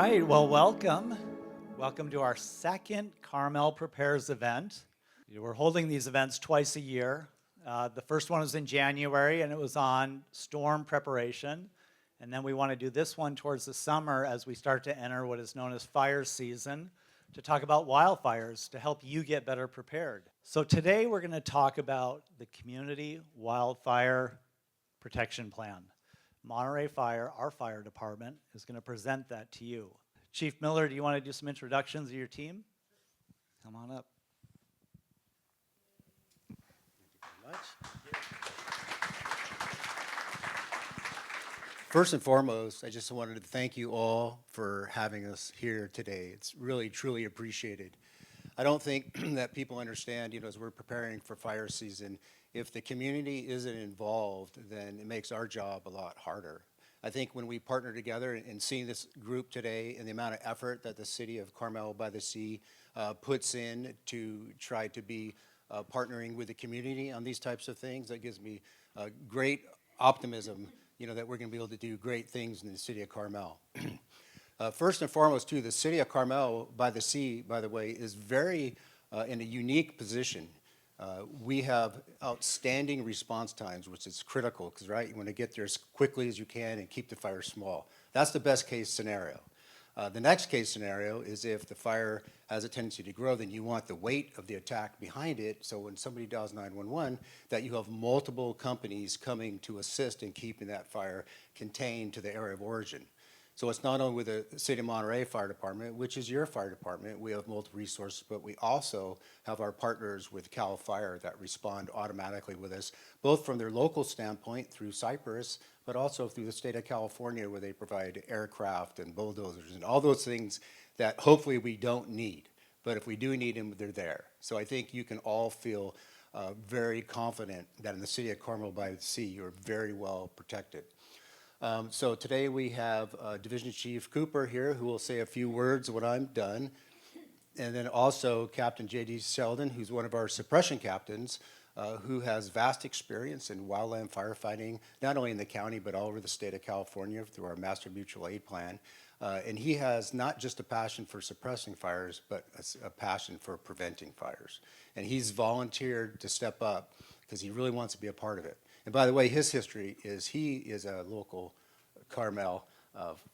right, well, welcome. Welcome to our second Carmel Prepares event. We're holding these events twice a year. The first one was in January, and it was on storm preparation. And then we want to do this one towards the summer as we start to enter what is known as fire season to talk about wildfires to help you get better prepared. So today we're going to talk about the Community Wildfire Protection Plan. Monterey Fire, our fire department, is going to present that to you. Chief Miller, do you want to do some introductions of your team? Come on up. Thank you very much. First and foremost, I just wanted to thank you all for having us here today. It's really, truly appreciated. I don't think that people understand, as we're preparing for fire season, if the community isn't involved, then it makes our job a lot harder. I think when we partner together and seeing this group today and the amount of effort that the city of Carmel-by-the-Sea puts in to try to be partnering with the community on these types of things, that gives me great optimism, that we're going to be able to do great things in the city of Carmel. First and foremost, too, the city of Carmel-by-the-Sea, by the way, is very in a unique position. We have outstanding response times, which is critical, because, right, you want to get there as quickly as you can and keep the fire small. That's the best case scenario. The next case scenario is if the fire has a tendency to grow, then you want the weight of the attack behind it, so when somebody dials 911, that you have multiple companies coming to assist in keeping that fire contained to the area of origin. So it's not only with the City of Monterey Fire Department, which is your fire department, we have multiple resources, but we also have our partners with CAL FIRE that respond automatically with us, both from their local standpoint through Cypress, but also through the state of California, where they provide aircraft and bulldozers and all those things that hopefully we don't need. But if we do need them, they're there. So I think you can all feel very confident that in the city of Carmel-by-the-Sea, you're very well protected. So today we have Division Chief Cooper here, who will say a few words when I'm done. And then also Captain J.D. Sheldon, who's one of our suppression captains, who has vast experience in wildland firefighting, not only in the county, but all over the state of California through our Master Mutual Aid Plan. And he has not just a passion for suppressing fires, but a passion for preventing fires. And he's volunteered to step up because he really wants to be a part of it. And by the way, his history is he is a local Carmel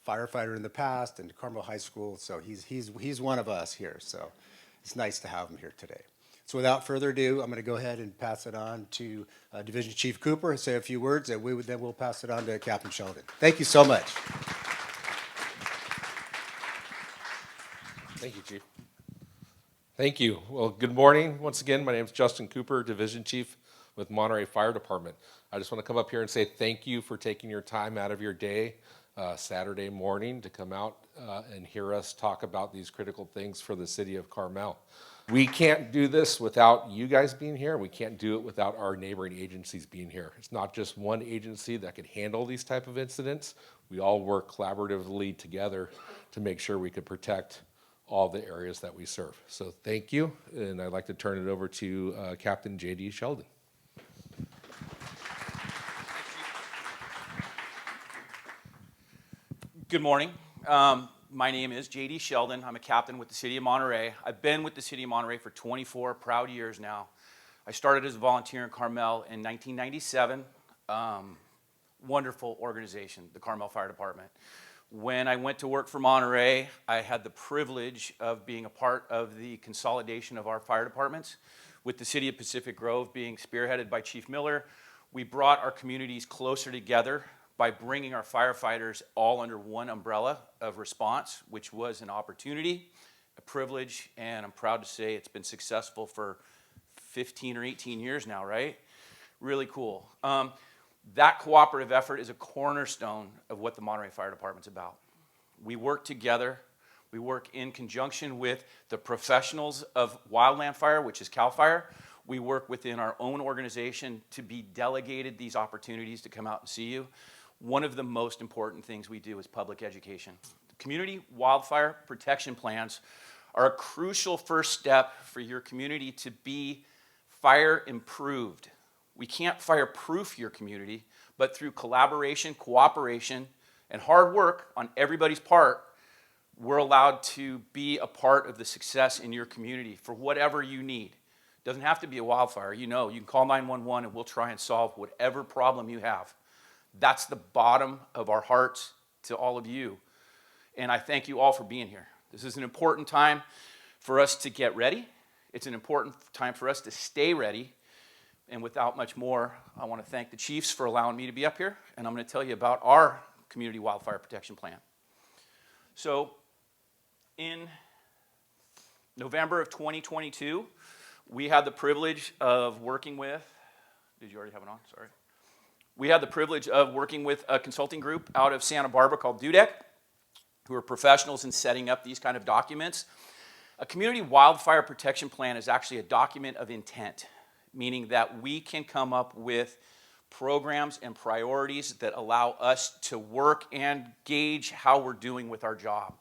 firefighter in the past and Carmel High School, so he's one of us here. So it's nice to have him here today. So without further ado, I'm going to go ahead and pass it on to Division Chief Cooper and say a few words, and then we'll pass it on to Captain Sheldon. Thank you so much. Thank you, Chief. Thank you. Well, good morning. Once again, my name is Justin Cooper, Division Chief with Monterey Fire Department. I just want to come up here and say thank you for taking your time out of your day, Saturday morning, to come out and hear us talk about these critical things for the city of Carmel. We can't do this without you guys being here. We can't do it without our neighboring agencies being here. It's not just one agency that can handle these type of incidents. We all work collaboratively together to make sure we could protect all the areas that we serve. So thank you, and I'd like to turn it over to Captain J.D. Sheldon. Good morning. My name is J.D. Sheldon. I'm a captain with the City of Monterey. I've been with the City of Monterey for 24 proud years now. I started as a volunteer in Carmel in 1997. Wonderful organization, the Carmel Fire Department. When I went to work for Monterey, I had the privilege of being a part of the consolidation of our fire departments, with the City of Pacific Grove being spearheaded by Chief Miller. We brought our communities closer together by bringing our firefighters all under one umbrella of response, which was an opportunity, a privilege, and I'm proud to say it's been successful for 15 or 18 years now, right? Really cool. That cooperative effort is a cornerstone of what the Monterey Fire Department's about. We work together. We work in conjunction with the professionals of wildland fire, which is CAL FIRE. We work within our own organization to be delegated these opportunities to come out and see you. One of the most important things we do is public education. Community wildfire protection plans are a crucial first step for your community to be fire improved. We can't fireproof your community, but through collaboration, cooperation, and hard work on everybody's part, We're allowed to be a part of the success in your community for whatever you need. Doesn't have to be a wildfire. You know, you can call 911 and we'll try and solve whatever problem you have. That's the bottom of our hearts to all of you. And I thank you all for being here. This is an important time for us to get ready. It's an important time for us to stay ready. And without much more, I want to thank the chiefs for allowing me to be up here. And I'm going to tell you about our community wildfire protection plan. So in November of 2022, we had the privilege of working with, did you already have it on? Sorry. We had the privilege of working with a consulting group out of Santa Barbara called Dudek, who are professionals in setting up these kind of documents. A community wildfire protection plan is actually a document of intent, meaning that we can come up with programs and priorities that allow us to work and gauge how we're doing with our job.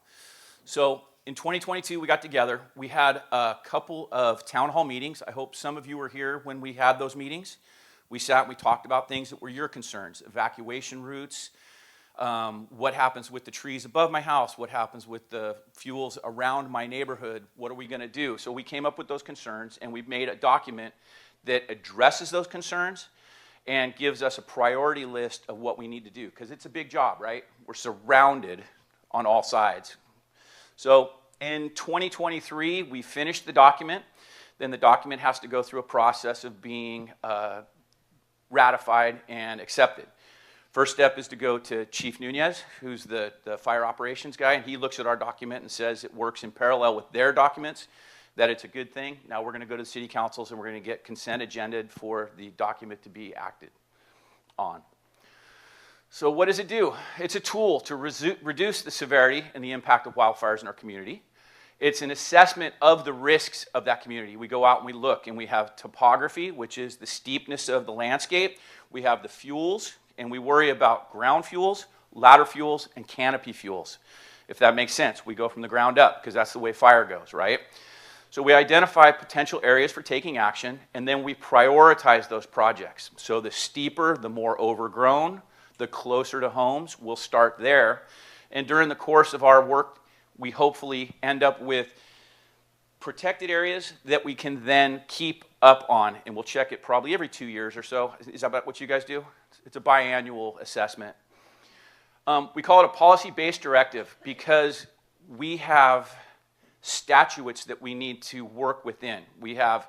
So in 2022, we got together. We had a couple of town hall meetings. I hope some of you were here when we had those meetings. We sat and we talked about things that were your concerns, evacuation routes, what happens with the trees above my house, what happens with the fuels around my neighborhood, what are we going to do? So we came up with those concerns, and we've made a document that addresses those concerns and gives us a priority list of what we need to do, because it's a big job, right? We're surrounded on all sides. So in 2023, we finished the document. Then the document has to go through a process of being ratified and accepted. First step is to go to Chief Nunez, who's the fire operations guy, and he looks at our document and says it works in parallel with their documents, that it's a good thing. Now we're going to go to the city councils and we're going to get consent agended for the document to be acted on. So what does it do? It's a tool to reduce the severity and the impact of wildfires in our community. It's an assessment of the risks of that community. We go out and we look, and we have topography, which is the steepness of the landscape. We have the fuels, and we worry about ground fuels, ladder fuels, and canopy fuels. If that makes sense, we go from the ground up, because that's the way fire goes, right? So we identify potential areas for taking action, and then we prioritize those projects. So the steeper, the more overgrown, the closer to homes, we'll start there. And during the course of our work, we hopefully end up with protected areas that we can then keep up on, and we'll check it probably every 2 years or so. Is that about what you guys do? It's a biannual assessment. We call it a policy-based directive because we have statutes that we need to work within. We have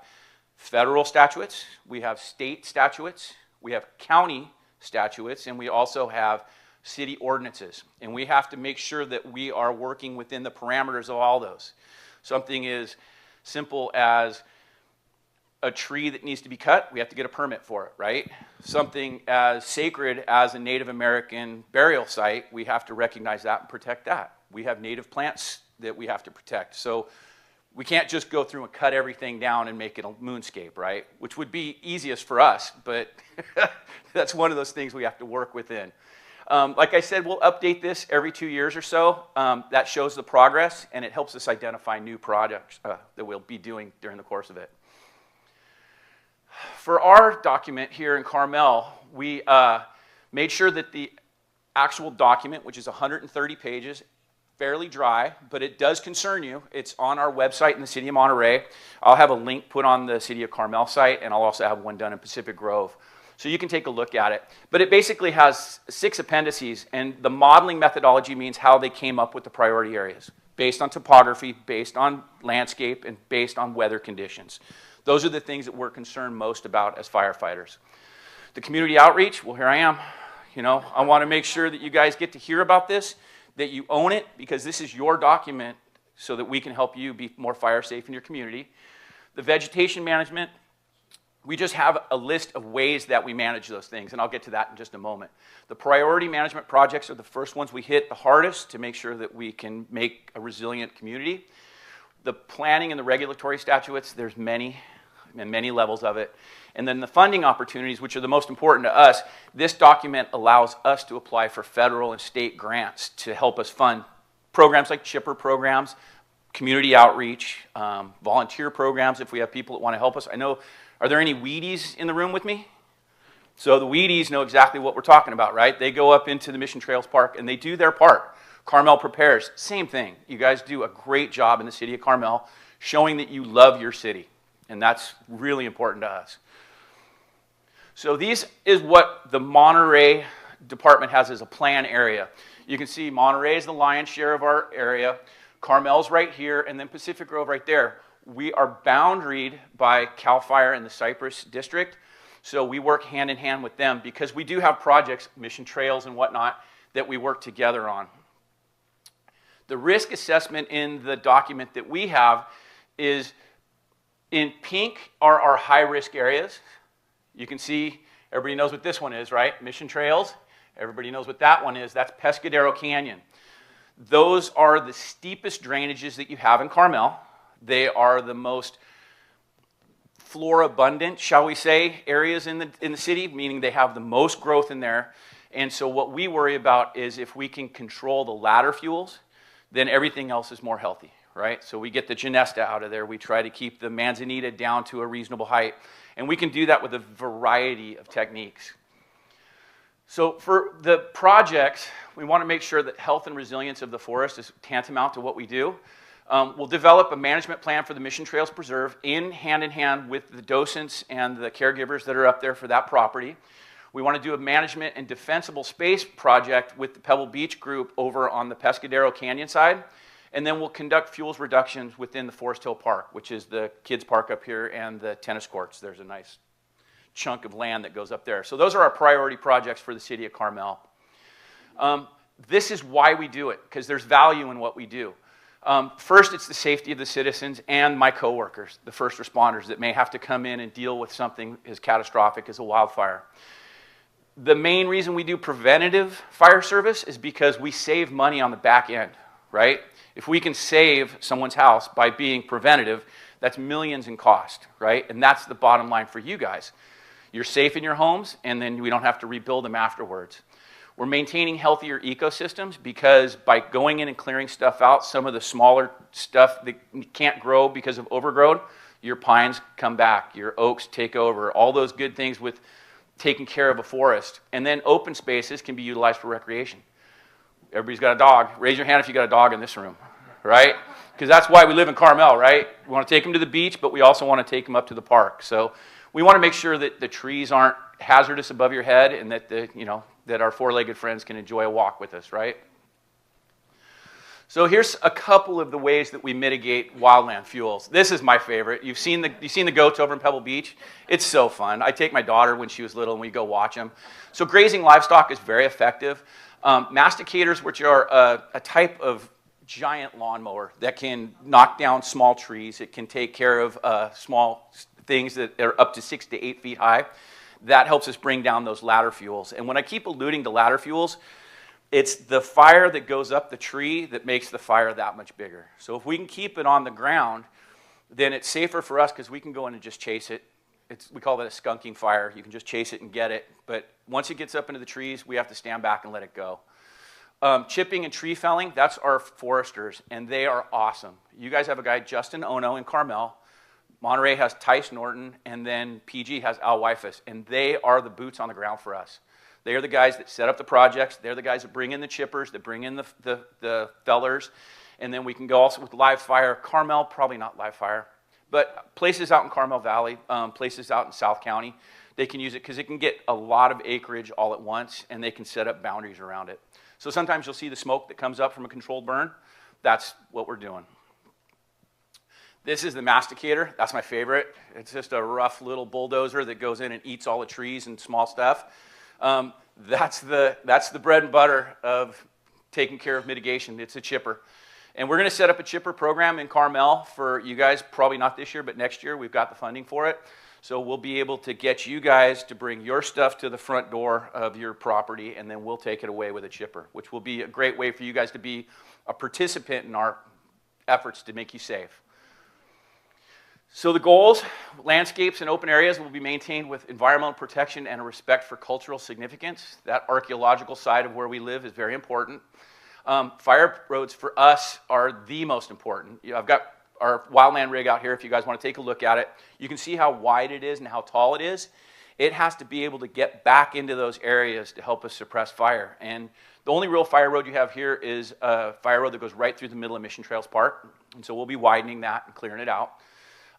federal statutes, we have state statutes, we have county statutes, and we also have city ordinances. And we have to make sure that we are working within the parameters of all those. Something as simple as a tree that needs to be cut, we have to get a permit for it, right? Something as sacred as a Native American burial site, we have to recognize that and protect that. We have native plants that we have to protect. So we can't just go through and cut everything down and make it a moonscape, right? Which would be easiest for us, but that's one of those things we have to work within. Like I said, we'll update this every 2 years or so. That shows the progress, and it helps us identify new projects that we'll be doing during the course of it. For our document here in Carmel, we made sure that the actual document, which is 130 pages, fairly dry, but it does concern you. It's on our website in the city of Monterey. I'll have a link put on the city of Carmel site, and I'll also have one done in Pacific Grove. So you can take a look at it. But it basically has 6 appendices, and the modeling methodology means how they came up with the priority areas, based on topography, based on landscape, and based on weather conditions. Those are the things that we're concerned most about as firefighters. The community outreach, well, here I am. You know, I want to make sure that you guys get to hear about this, that you own it, because this is your document so that we can help you be more fire safe in your community. The vegetation management, we just have a list of ways that we manage those things, and I'll get to that in just a moment. The priority management projects are the first ones we hit the hardest to make sure that we can make a resilient community. The planning and the regulatory statutes, there's many, and many levels of it. And then the funding opportunities, which are the most important to us, this document allows us to apply for federal and state grants to help us fund programs like chipper programs, community outreach, volunteer programs if we have people that want to help us. I know, are there any Wheaties in the room with me? So the Wheaties know exactly what we're talking about, right? They go up into the Mission Trails Park and they do their part. Carmel Prepares, same thing. You guys do a great job in the city of Carmel showing that you love your city, and that's really important to us. So this is what the Monterey department has as a plan area. You can see Monterey is the lion's share of our area, Carmel's right here, and then Pacific Grove right there. We are boundaried by CAL FIRE and the Cypress District, so we work hand in hand with them because we do have projects, mission trails and whatnot, that we work together on. The risk assessment in the document that we have is in pink are our high-risk areas. You can see, everybody knows what this one is, right? Mission trails. Everybody knows what that one is. That's Pescadero Canyon. Those are the steepest drainages that you have in Carmel. They are the most flora abundant, shall we say, areas in the city, meaning they have the most growth in there. And so what we worry about is if we can control the ladder fuels, then everything else is more healthy, right? So we get the Genesta out of there. We try to keep the Manzanita down to a reasonable height. And we can do that with a variety of techniques. So for the projects, we want to make sure that health and resilience of the forest is tantamount to what we do. We'll develop a management plan for the Mission Trails Preserve in hand with the docents and the caregivers that are up there for that property. We want to do a management and defensible space project with the Pebble Beach group over on the Pescadero Canyon side. And then we'll conduct fuels reductions within the Forest Hill Park, which is the kids' park up here and the tennis courts. There's a nice chunk of land that goes up there. So those are our priority projects for the city of Carmel. This is why we do it, because there's value in what we do. First, it's the safety of the citizens and my coworkers, the first responders that may have to come in and deal with something as catastrophic as a wildfire. The main reason we do preventative fire service is because we save money on the back end, right? If we can save someone's house by being preventative, that's millions in cost, right? And that's the bottom line for you guys. You're safe in your homes, and then we don't have to rebuild them afterwards. We're maintaining healthier ecosystems because by going in and clearing stuff out, some of the smaller stuff that can't grow because of overgrowth, your pines come back, your oaks take over, all those good things with taking care of a forest. And then open spaces can be utilized for recreation. Everybody's got a dog. Raise your hand if you got a dog in this room, right? Because that's why we live in Carmel, right? We want to take them to the beach, but we also want to take them up to the park. So we want to make sure that the trees aren't hazardous above your head and that that our four-legged friends can enjoy a walk with us, right? So here's a couple of the ways that we mitigate wildland fuels. This is my favorite. You've seen the goats over in Pebble Beach? It's so fun. I take my daughter when she was little and we go watch them. So grazing livestock is very effective. Masticators, which are a type of giant lawnmower that can knock down small trees. It can take care of small things that are up to 6 to 8 feet high. That helps us bring down those ladder fuels. And when I keep alluding to ladder fuels, it's the fire that goes up the tree that makes the fire that much bigger. So if we can keep it on the ground, then it's safer for us because we can go in and just chase it. We call that a skunking fire. You can just chase it and get it. But once it gets up into the trees, we have to stand back and let it go. Chipping and tree felling, that's our foresters, and they are awesome. You guys have a guy, Justin Ono in Carmel. Monterey has Tice Norton, and then PG has Al Wyfus, and they are the boots on the ground for us. They are the guys that set up the projects. They're the guys that bring in the chippers, that bring in the fellers, and then we can go also with Wildfire. Carmel, probably not Wildfire, but places out in Carmel Valley, places out in South County, they can use it because it can get a lot of acreage all at once, and they can set up boundaries around it. So sometimes you'll see the smoke that comes up from a controlled burn. That's what we're doing. This is the masticator. That's my favorite. It's just a rough little bulldozer that goes in and eats all the trees and small stuff. That's the bread and butter of taking care of mitigation. It's a chipper. And we're going to set up a chipper program in Carmel for you guys, probably not this year, but next year. We've got the funding for it. So we'll be able to get you guys to bring your stuff to the front door of your property, and then we'll take it away with a chipper, which will be a great way for you guys to be a participant in our efforts to make you safe. So the goals, landscapes and open areas will be maintained with environmental protection and a respect for cultural significance. That archaeological side of where we live is very important. Fire roads for us are the most important. I've got our wildland rig out here if you guys want to take a look at it. You can see how wide it is and how tall it is. it has to be able to get back into those areas to help us suppress fire. And the only real fire road you have here is a fire road that goes right through the middle of Mission Trails Park. And so we'll be widening that and clearing it out.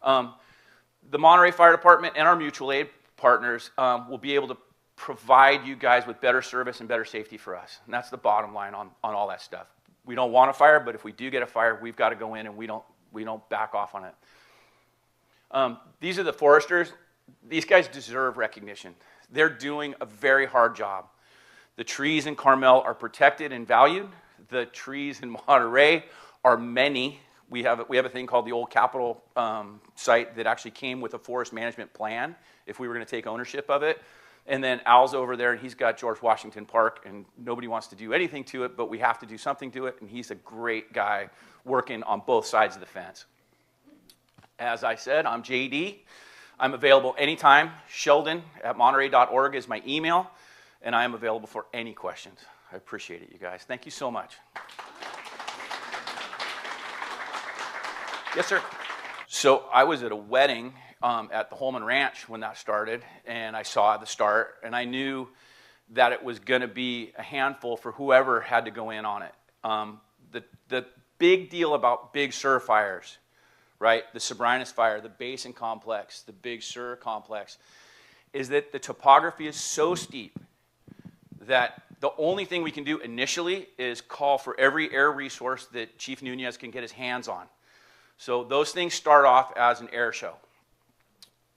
The Monterey Fire Department and our mutual aid partners will be able to provide you guys with better service and better safety for us. And that's the bottom line on all that stuff. We don't want a fire, but if we do get a fire, we've got to go in and we don't back off on it. These are the foresters. These guys deserve recognition. They're doing a very hard job. The trees in Carmel are protected and valued. The trees in Monterey are many. We have a thing called the Old Capitol site that actually came with a forest management plan if we were going to take ownership of it. And then Al's over there, and he's got George Washington Park, and nobody wants to do anything to it, but we have to do something to it, and he's a great guy working on both sides of the fence. As I said, I'm JD. I'm available anytime. Sheldon@monterey.org is my email, and I am available for any questions. I appreciate it, you guys. Thank you so much. Yes, sir. So I was at a wedding at the Holman Ranch when that started, and I saw the start, and I knew that it was going to be a handful for whoever had to go in on it. The big deal about Big Sur fires, right, the Sobrinus fire, the Basin Complex, the Big Sur Complex, is that the topography is so steep that the only thing we can do initially is call for every air resource that Chief Nunez can get his hands on. So those things start off as an air show.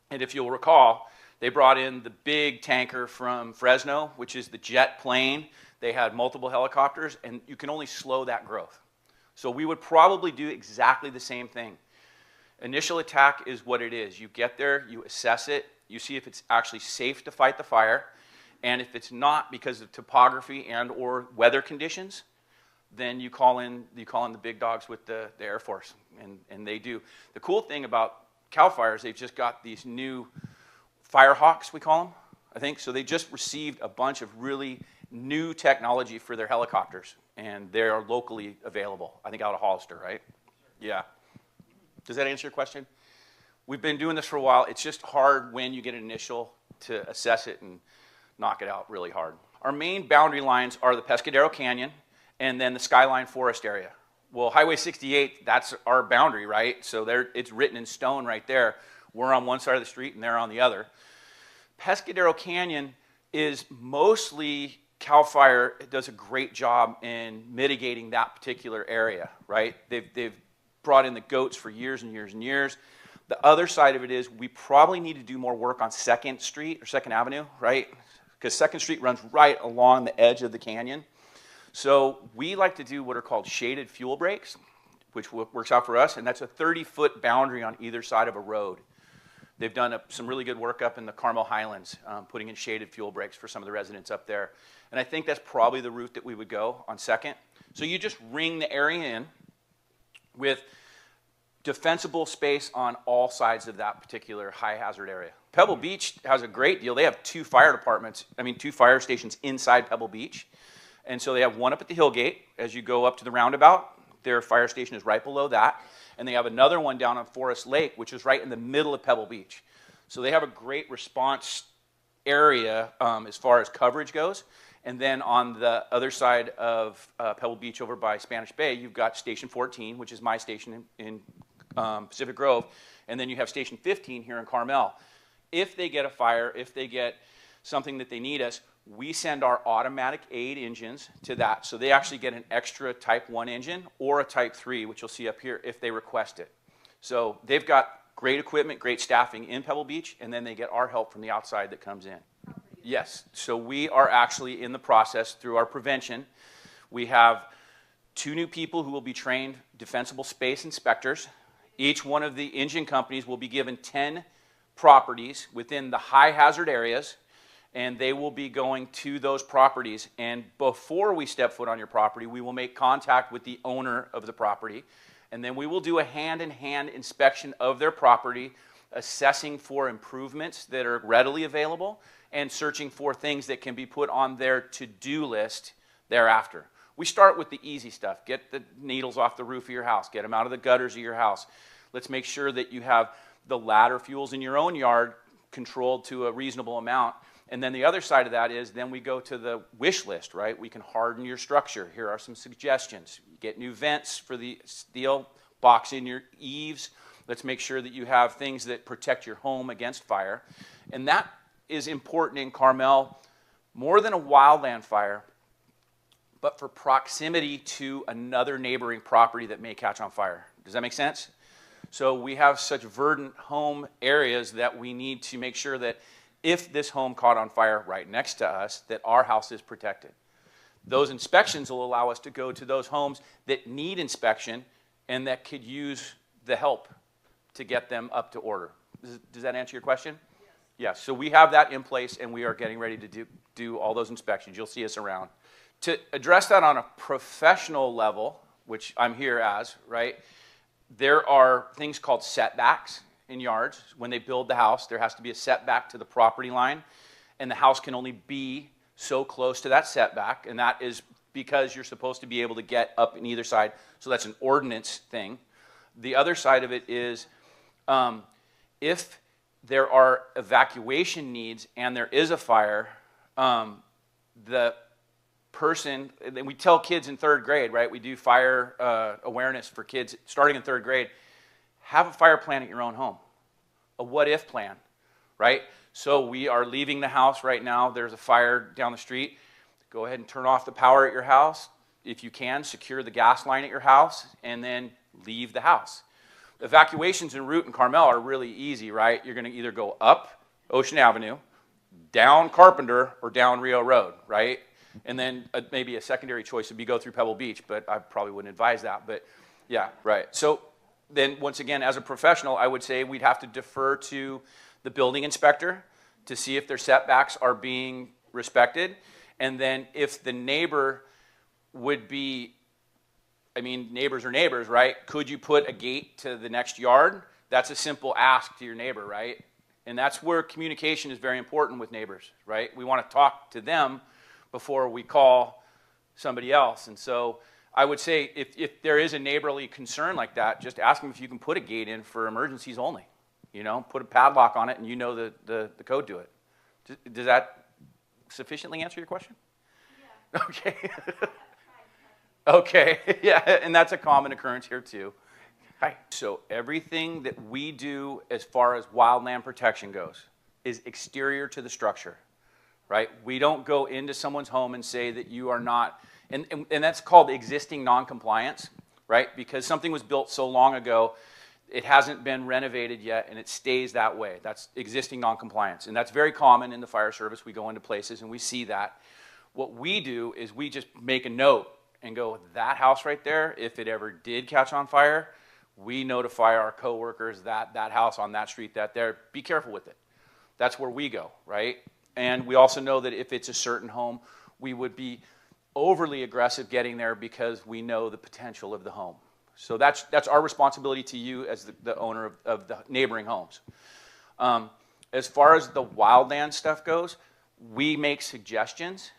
And if you'll recall, they brought in the big tanker from Fresno, which is the jet plane. They had multiple helicopters, and you can only slow that growth. So we would probably do exactly the same thing. Initial attack is what it is. You get there, you assess it, you see if it's actually safe to fight the fire, and if it's not because of topography and or weather conditions, then you call in the big dogs with the Air Force, and they do. The cool thing about CAL FIRE is they've just got these new Firehawks, we call them, I think. So they just received a bunch of really new technology for their helicopters, and they are locally available, I think out of Hollister, right? Yeah. Does that answer your question? We've been doing this for a while. It's just hard when you get an initial to assess it and knock it out really hard. Our main boundary lines are the Pescadero Canyon and then the Skyline Forest area. Well, Highway 68, that's our boundary, right? So it's written in stone right there. We're on one side of the street and they're on the other. Pescadero Canyon is mostly CAL FIRE. It does a great job in mitigating that particular area, right? They've brought in the goats for years and years and years. The other side of it is we probably need to do more work on 2nd Street or 2nd Avenue, right? Because 2nd Street runs right along the edge of the canyon. So we like to do what are called shaded fuel breaks, which works out for us, and that's a 30-foot boundary on either side of a road. They've done some really good work up in the Carmel Highlands, putting in shaded fuel breaks for some of the residents up there. And I think that's probably the route that we would go on 2nd. So you just ring the area in with defensible space on all sides of that particular high hazard area. Pebble Beach has a great deal. They have two fire stations inside Pebble Beach. And so they have one up at the Hillgate as you go up to the roundabout. Their fire station is right below that. And they have another one down on Forest Lake, which is right in the middle of Pebble Beach. So they have a great response area as far as coverage goes. And then on the other side of Pebble Beach over by Spanish Bay, you've got Station 14, which is my station in Pacific Grove. And then you have Station 15 here in Carmel. If they get a fire, if they get something that they need us, we send our automatic aid engines to that. So they actually get an extra Type 1 engine or a Type 3, which you'll see up here, if they request it. So they've got great equipment, great staffing in Pebble Beach, and then they get our help from the outside that comes in. Yes, so we are actually in the process through our prevention. We have 2 new people who will be trained defensible space inspectors. Each one of the engine companies will be given 10 properties within the high hazard areas, and they will be going to those properties. And before we step foot on your property, we will make contact with the owner of the property, and then we will do a hand-in-hand inspection of their property, assessing for improvements that are readily available and searching for things that can be put on their to-do list thereafter. We start with the easy stuff. Get the needles off the roof of your house. Get them out of the gutters of your house. Let's make sure that you have the ladder fuels in your own yard controlled to a reasonable amount. And then the other side of that is then we go to the wish list, right? We can harden your structure. Here are some suggestions. Get new vents for the steel, box in your eaves. Let's make sure that you have things that protect your home against fire. And that is important in Carmel, more than a wildland fire, but for proximity to another neighboring property that may catch on fire. Does that make sense? So we have such verdant home areas that we need to make sure that if this home caught on fire right next to us, that our house is protected. Those inspections will allow us to go to those homes that need inspection and that could use the help to get them up to order. Does that answer your question? Yes. So we have that in place, and we are getting ready to do all those inspections. You'll see us around. To address that on a professional level, which I'm here as, right, there are things called setbacks in yards. When they build the house, there has to be a setback to the property line, and the house can only be so close to that setback, and that is because you're supposed to be able to get up in either side. So that's an ordinance thing. The other side of it is if there are evacuation needs and there is a fire, the person, and we tell kids in third grade, right? We do fire awareness for kids starting in third grade. Have a fire plan at your own home, a what-if plan, right? So we are leaving the house right now. There's a fire down the street. Go ahead and turn off the power at your house. If you can, secure the gas line at your house, and then leave the house. Evacuations en route in Carmel are really easy, right? You're going to either go up Ocean Avenue, down Carpenter, or down Rio Road, right? And then maybe a secondary choice would be go through Pebble Beach, but I probably wouldn't advise that. But yeah, right. So then once again, as a professional, I would say we'd have to defer to the building inspector to see if their setbacks are being respected. And then if the neighbor would be, I mean, neighbors are neighbors, right? Could you put a gate to the next yard? That's a simple ask to your neighbor, right? And that's where communication is very important with neighbors, right? We want to talk to them before we call somebody else. And so I would say if there is a neighborly concern like that, just ask them if you can put a gate in for emergencies only. You know, put a padlock on it and you know the code to it. Does that sufficiently answer your question? Yeah. Okay. Okay, yeah, and that's a common occurrence here too. Hi. So everything that we do as far as wildland protection goes is exterior to the structure, right? We don't go into someone's home and say that you are not, and that's called existing noncompliance, right? Because something was built so long ago, it hasn't been renovated yet, and it stays that way. That's existing noncompliance, and that's very common in the fire service. We go into places and we see that. What we do is we just make a note and go, that house right there, if it ever did catch on fire, we notify our coworkers that that house on that street, that there, be careful with it. That's where we go, right? And we also know that if it's a certain home, we would be overly aggressive getting there because we know the potential of the home. So that's our responsibility to you as the owner of the neighboring homes. As far as the wildland stuff goes, we make suggestions.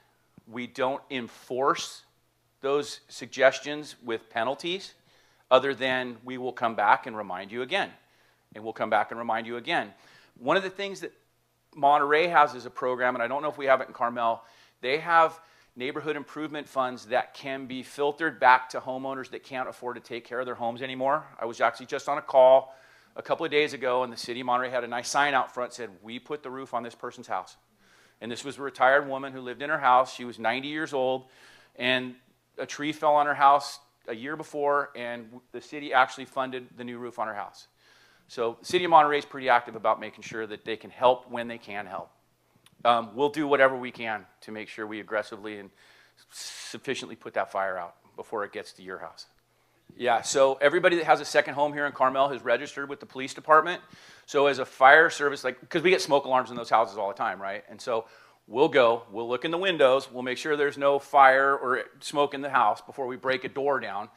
We don't enforce those suggestions with penalties, other than we will come back and remind you again. And we'll come back and remind you again. One of the things that Monterey has as a program, and I don't know if we have it in Carmel, they have neighborhood improvement funds that can be filtered back to homeowners that can't afford to take care of their homes anymore. I was actually just on a call a couple of days ago, and the city of Monterey had a nice sign out front that said, we put the roof on this person's house. And this was a retired woman who lived in her house. She was 90 years old, and a tree fell on her house a year before, and the city actually funded the new roof on her house. So the city of Monterey is pretty active about making sure that they can help when they can help. We'll do whatever we can to make sure we aggressively and sufficiently put that fire out before it gets to your house. Yeah, so everybody that has a second home here in Carmel has registered with the police department. So as a fire service, like, because we get smoke alarms in those houses all the time, right? And so we'll look in the windows, we'll make sure there's no fire or smoke in the house before we break a door down.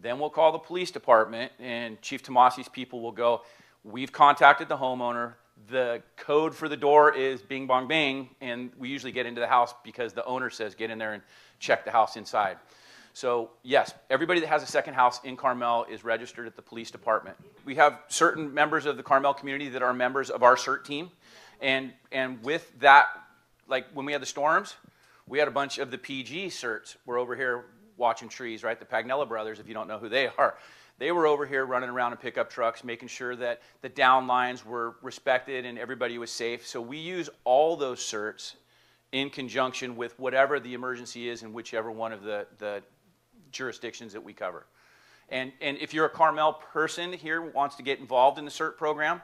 Then we'll call the police department, and Chief Tomasi's people will go, we've contacted the homeowner, the code for the door is bing, bong, bing, and we usually get into the house because the owner says get in there and check the house inside. So yes, everybody that has a second house in Carmel is registered at the police department. We have certain members of the Carmel community that are members of our CERT team, And with that, like when we had the storms, we had a bunch of the PG certs were over here watching trees, right? The Pagnella brothers, if you don't know who they are. They were over here running around in pickup trucks, making sure that the down lines were respected and everybody was safe. So we use all those certs in conjunction with whatever the emergency is in whichever one of the jurisdictions that we cover. And if you're a Carmel person here who wants to get involved in the CERT program,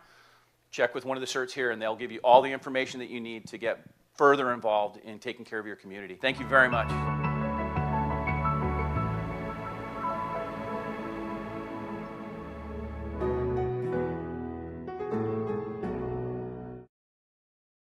check with one of the certs here and they'll give you all the information that you need to get further involved in taking care of your community. Thank you very much.